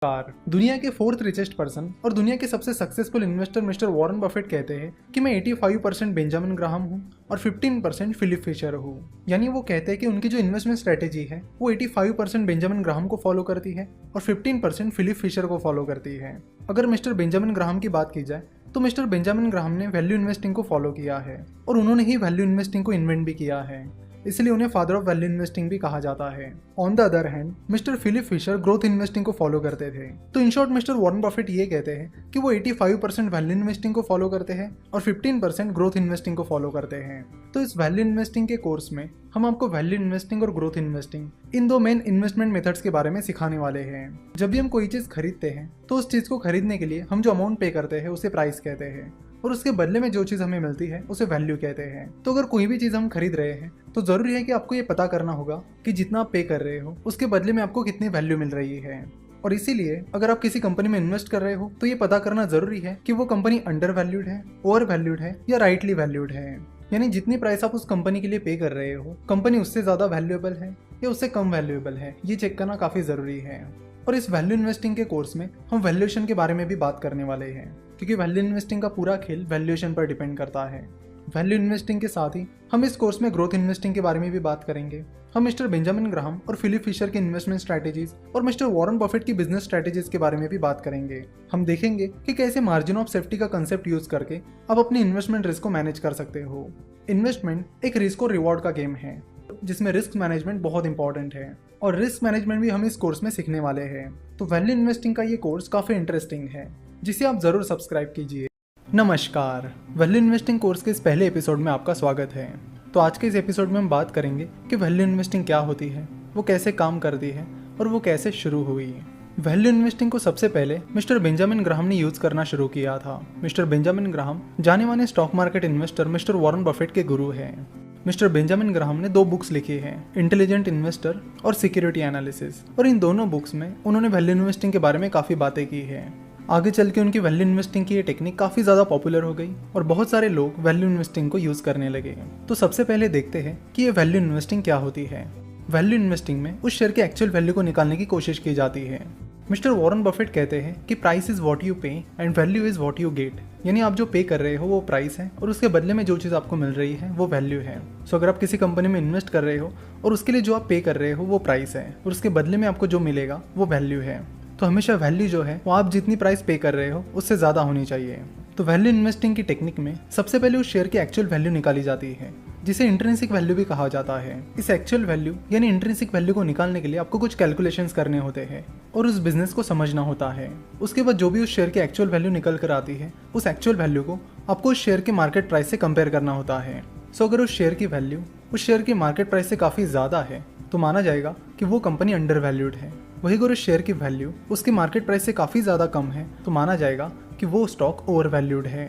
Car दुनिया के fourth richest person और दुनिया के सबसे successful investor mister Warren Buffett कहते हैं कि मैं 85% बेंजामिन ग्राहम हूँ और 15% फिलिप फिशर हूँ। यानी वो कहते हैं कि उनकी जो इन्वेस्टमेंट स्ट्रेटेजी है वो 85% बेंजामिन ग्राहम को फॉलो करती है और 15% फिलिप फिशर को फॉलो करती है। अगर मिस्टर बेंजामिन ग्राहम की बात की जाए तो मिस्टर बेंजामिन ग्राहम ने वैल्यू इन्वेस्टिंग को फॉलो किया है और उन्होंने ही वैल्यू इन्वेस्टिंग को इन्वेंट भी किया है, इसलिए उन्हें फादर ऑफ वैल्यू इन्वेस्टिंग भी कहा जाता है। On the other hand mister Philip Fisher growth investing को फॉलो करते थे। तो in short mister Warren Buffett ये कहते हैं कि वो 85% वैल्यू इन्वेस्टिंग को फॉलो करते हैं और 15% ग्रोथ इन्वेस्टिंग को फॉलो करते हैं। तो इस वैल्यू इन्वेस्टिंग के कोर्स में हम आपको वैल्यू इन्वेस्टिंग और ग्रोथ इन्वेस्टिंग इन दो मेन इन्वेस्टमेंट मेथड्स के बारे में सिखाने वाले हैं। जब भी हम कोई चीज खरीदते हैं तो उस चीज को खरीदने के लिए हम जो अमाउंट पे करते हैं उसे प्राइस कहते हैं और उसके बदले में जो चीज़ हमें मिलती है उसे वैल्यू कहते हैं। तो अगर कोई भी चीज़ हम खरीद रहे हैं तो ज़रूरी है कि आपको ये पता करना होगा कि जितना आप पे कर रहे हो उसके बदले में आपको कितनी वैल्यू मिल रही है। और इसीलिए अगर आप किसी कंपनी में इन्वेस्ट कर रहे हो तो ये पता करना ज़रूरी है कि वो कंपनी अंडर वैल्यूड है, ओवर वैल्यूड है या राइटली वैल्यूड है। यानी जितनी प्राइस आप उस कंपनी के लिए पे कर रहे हो कंपनी उससे ज़्यादा वैल्यूएबल है या उससे कम वैल्यूएबल है, ये चेक करना काफ़ी ज़रूरी है। और इस वैल्यू इन्वेस्टिंग के कोर्स में हम वैल्यूएशन के बारे में भी बात करने वाले हैं, क्योंकि वैल्यू इन्वेस्टिंग का पूरा खेल वैल्यूएशन पर डिपेंड करता है। वैल्यू इन्वेस्टिंग के साथ ही हम इस कोर्स में ग्रोथ इन्वेस्टिंग के बारे में भी बात करेंगे। हम मिस्टर बेंजामिन ग्राहम और फिलिप फिशर के इन्वेस्टमेंट स्ट्रैटेजीज और मिस्टर वॉरेन बफेट की बिजनेस स्ट्रैटेजीज के बारे में भी बात करेंगे। हम देखेंगे कि कैसे मार्जिन ऑफ सेफ्टी का कंसेप्ट यूज करके आप अपनी इन्वेस्टमेंट रिस्क को मैनेज कर सकते हो। इन्वेस्टमेंट एक रिस्क और रिवॉर्ड का गेम है जिसमें रिस्क मैनेजमेंट बहुत इंपॉर्टेंट है और रिस्क मैनेजमेंट भी हम इस कोर्स में सीखने वाले हैं। तो वैल्यू इन्वेस्टिंग का ये कोर्स काफ़ी इंटरेस्टिंग है जिसे आप ज़रूर सब्सक्राइब कीजिए। नमस्कार, वैल्यू इन्वेस्टिंग कोर्स के इस पहले एपिसोड में आपका स्वागत है। तो आज के इस एपिसोड में हम बात करेंगे कि वैल्यू इन्वेस्टिंग क्या होती है, वो कैसे काम करती है और वो कैसे शुरू हुई। वैल्यू इन्वेस्टिंग को सबसे पहले मिस्टर बेंजामिन ग्राहम ने यूज करना शुरू किया था। मिस्टर बेंजामिन ग्राहम जाने माने stock market investor mister Warren Buffett के गुरु हैं। मिस्टर बेंजामिन ग्राहम ने 2 बुक्स लिखी हैं, इंटेलिजेंट इन्वेस्टर और सिक्योरिटी एनालिसिस, और इन दोनों बुक्स में उन्होंने वैल्यू इन्वेस्टिंग के बारे में काफ़ी बातें की है। आगे चल के उनकी वैल्यू इन्वेस्टिंग की ये टेक्निक काफ़ी ज़्यादा पॉपुलर हो गई और बहुत सारे लोग वैल्यू इन्वेस्टिंग को यूज़ करने लगे। तो सबसे पहले देखते हैं कि ये वैल्यू इन्वेस्टिंग क्या होती है। वैल्यू इन्वेस्टिंग में उस शेयर के एक्चुअल वैल्यू को निकालने की कोशिश की जाती है। मिस्टर वॉरेन बफेट कहते हैं कि प्राइस इज वॉट यू पे and value is what you get. यानी आप जो पे कर रहे हो वो प्राइस है और उसके बदले में जो चीज़ आपको मिल रही है वो वैल्यू है। सो अगर आप किसी कंपनी में इन्वेस्ट कर रहे हो और उसके लिए जो आप पे कर रहे हो वो प्राइस है और उसके बदले में आपको जो मिलेगा वो वैल्यू है। तो हमेशा वैल्यू जो है वो आप जितनी प्राइस पे कर रहे हो उससे ज़्यादा होनी चाहिए। तो वैल्यू इन्वेस्टिंग की टेक्निक में सबसे पहले उस शेयर की एक्चुअल वैल्यू निकाली जाती है जिसे इंट्रिंसिक वैल्यू भी कहा जाता है। इस एक्चुअल वैल्यू यानी इंट्रिंसिक वैल्यू को निकालने के लिए आपको कुछ कैलकुलेशंस करने होते हैं और उस बिजनेस को समझना होता है। उसके बाद जो भी उस शेयर की एक्चुअल वैल्यू निकल कर आती है उस एक्चुअल वैल्यू को आपको उस शेयर के मार्केट प्राइस से कंपेयर करना होता है। सो अगर उस शेयर की वैल्यू उस शेयर की मार्केट प्राइस से काफ़ी ज़्यादा है तो माना जाएगा कि वो कंपनी अंडर वैल्यूड है। वही अगर उस शेयर की वैल्यू उसकी मार्केट प्राइस से काफ़ी ज़्यादा कम है तो माना जाएगा कि वो स्टॉक ओवर वैल्यूड है।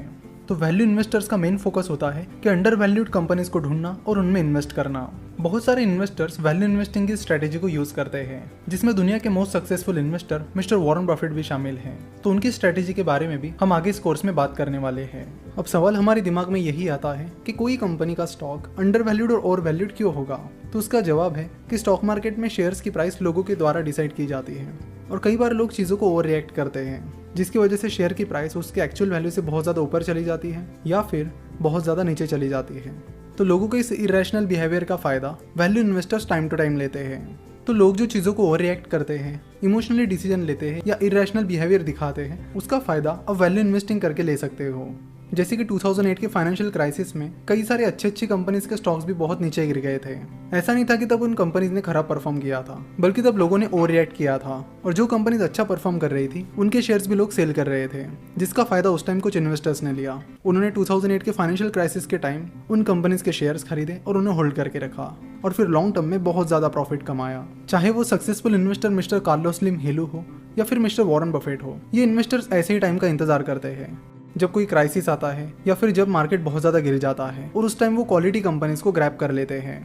तो वैल्यू इन्वेस्टर्स का मेन फोकस होता है कि अंडर वैल्यूड कंपनीज को ढूंढना और उनमें इन्वेस्ट करना। बहुत सारे इन्वेस्टर्स वैल्यू इन्वेस्टिंग की स्ट्रेटेजी को यूज करते हैं जिसमें दुनिया के most successful investor mister Warren Buffett भी शामिल हैं। तो उनकी स्ट्रेटेजी के बारे में भी हम आगे इस कोर्स में बात करने वाले हैं। अब सवाल हमारे दिमाग में यही आता है कि कोई कंपनी का स्टॉक अंडर वैल्यूड और ओवर वैल्यूड क्यों होगा। तो उसका जवाब है कि स्टॉक मार्केट में शेयर्स की प्राइस लोगों के द्वारा डिसाइड की जाती है और कई बार लोग चीज़ों को ओवर रिएक्ट करते हैं जिसकी वजह से शेयर की प्राइस उसके एक्चुअल वैल्यू से बहुत ज़्यादा ऊपर चली जाती है या फिर बहुत ज़्यादा नीचे चली जाती है। तो लोगों के इस इरेशनल बिहेवियर का फ़ायदा value investors time to time लेते हैं। तो लोग जो चीज़ों को ओवर रिएक्ट करते हैं, इमोशनली डिसीजन लेते हैं या इरेशनल बिहेवियर दिखाते हैं, उसका फ़ायदा अब वैल्यू इन्वेस्टिंग करके ले सकते हो। जैसे कि 2008 के फाइनेंशियल क्राइसिस में कई सारे अच्छी कंपनीज के स्टॉक्स भी बहुत नीचे गिर गए थे। ऐसा नहीं था कि तब उन कंपनीज ने खराब परफॉर्म किया था, बल्कि तब लोगों ने ओवर रिएक्ट किया था और जो कंपनीज अच्छा परफॉर्म कर रही थी उनके शेयर्स भी लोग सेल कर रहे थे, जिसका फायदा उस टाइम कुछ इन्वेस्टर्स ने लिया। उन्होंने 2008 के फाइनेंशियल क्राइसिस के टाइम उन कंपनीज के शेयर्स खरीदे और उन्हें होल्ड करके रखा और फिर लॉन्ग टर्म में बहुत ज्यादा प्रॉफिट कमाया। चाहे वो successful investor mister Carlos Slim Helu हो या फिर मिस्टर वॉरेन बफेट हो, ये इन्वेस्टर्स ऐसे ही टाइम का इंतजार करते हैं जब कोई क्राइसिस आता है या फिर जब मार्केट बहुत ज़्यादा गिर जाता है और उस टाइम वो क्वालिटी कंपनीज को ग्रैब कर लेते हैं।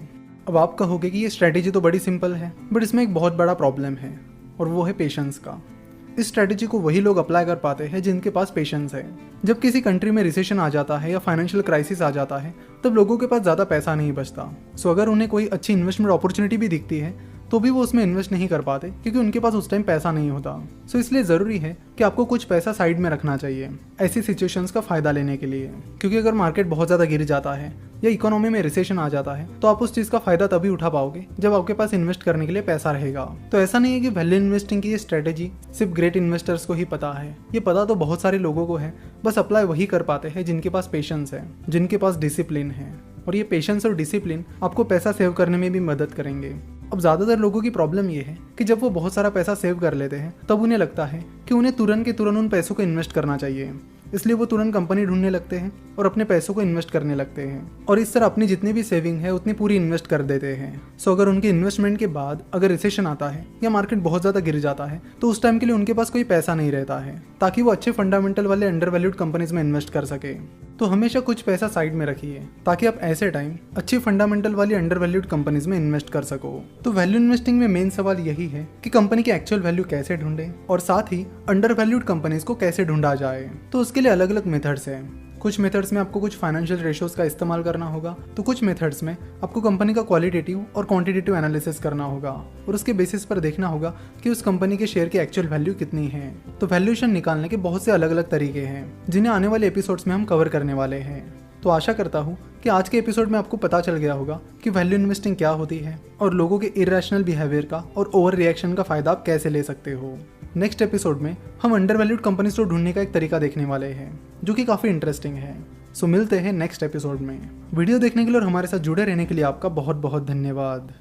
अब आप कहोगे कि ये स्ट्रेटेजी तो बड़ी सिंपल है, बट इसमें एक बहुत बड़ा प्रॉब्लम है और वो है पेशेंस का। इस स्ट्रेटेजी को वही लोग अप्लाई कर पाते हैं जिनके पास पेशेंस है। जब किसी कंट्री में रिसेशन आ जाता है या फाइनेंशियल क्राइसिस आ जाता है तब लोगों के पास ज़्यादा पैसा नहीं बचता। सो अगर उन्हें कोई अच्छी इन्वेस्टमेंट अपॉर्चुनिटी भी दिखती है तो भी वो उसमें इन्वेस्ट नहीं कर पाते क्योंकि उनके पास उस टाइम पैसा नहीं होता। सो इसलिए ज़रूरी है कि आपको कुछ पैसा साइड में रखना चाहिए ऐसी सिचुएशंस का फ़ायदा लेने के लिए, क्योंकि अगर मार्केट बहुत ज़्यादा गिर जाता है या इकोनॉमी में रिसेशन आ जाता है तो आप उस चीज़ का फ़ायदा तभी उठा पाओगे जब आपके पास इन्वेस्ट करने के लिए पैसा रहेगा। तो ऐसा नहीं है कि वैल्यू इन्वेस्टिंग की ये स्ट्रेटेजी सिर्फ ग्रेट इन्वेस्टर्स को ही पता है, ये पता तो बहुत सारे लोगों को है, बस अप्लाई वही कर पाते हैं जिनके पास पेशेंस है, जिनके पास डिसिप्लिन है। और ये पेशेंस और डिसिप्लिन आपको पैसा सेव करने में भी मदद करेंगे। अब ज़्यादातर लोगों की प्रॉब्लम ये है कि जब वो बहुत सारा पैसा सेव कर लेते हैं तब उन्हें लगता है कि उन्हें तुरंत के तुरंत उन पैसों को इन्वेस्ट करना चाहिए, इसलिए वो तुरंत कंपनी ढूंढने लगते हैं और अपने पैसों को इन्वेस्ट करने लगते हैं और इस तरह अपनी जितनी भी सेविंग है उतनी पूरी इन्वेस्ट कर देते हैं। सो अगर उनके इन्वेस्टमेंट के बाद अगर रिसेशन आता है या मार्केट बहुत ज़्यादा गिर जाता है तो उस टाइम के लिए उनके पास कोई पैसा नहीं रहता है ताकि वो अच्छे फंडामेंटल वाले अंडर वैल्यूड कंपनीज में इन्वेस्ट कर सके। तो हमेशा कुछ पैसा साइड में रखिए ताकि आप ऐसे टाइम अच्छी फंडामेंटल वाली अंडर वैल्यूड कंपनीज में इन्वेस्ट कर सको। तो वैल्यू इन्वेस्टिंग में मेन सवाल यही है कि कंपनी की एक्चुअल वैल्यू कैसे ढूंढे और साथ ही अंडर वैल्यूड कंपनीज को कैसे ढूंढा जाए। तो उसके लिए अलग अलग मेथड्स हैं। कुछ मेथड्स में आपको कुछ फाइनेंशियल रेशियोज का इस्तेमाल करना होगा, तो कुछ मेथड्स में आपको कंपनी का क्वालिटेटिव और क्वांटिटेटिव एनालिसिस करना होगा और उसके बेसिस पर देखना होगा कि उस कंपनी के शेयर की एक्चुअल वैल्यू कितनी है। तो वैल्यूएशन निकालने के बहुत से अलग अलग तरीके हैं जिन्हें आने वाले एपिसोड्स में हम कवर करने वाले हैं। तो आशा करता हूँ कि आज के एपिसोड में आपको पता चल गया होगा कि वैल्यू इन्वेस्टिंग क्या होती है और लोगों के इरेशनल बिहेवियर का और ओवर रिएक्शन का फायदा आप कैसे ले सकते हो। नेक्स्ट एपिसोड में हम अंडर वैल्यूड कंपनीज को ढूंढने का एक तरीका देखने वाले हैं जो कि काफ़ी इंटरेस्टिंग है। सो मिलते हैं नेक्स्ट एपिसोड में। वीडियो देखने के लिए और हमारे साथ जुड़े रहने के लिए आपका बहुत बहुत धन्यवाद।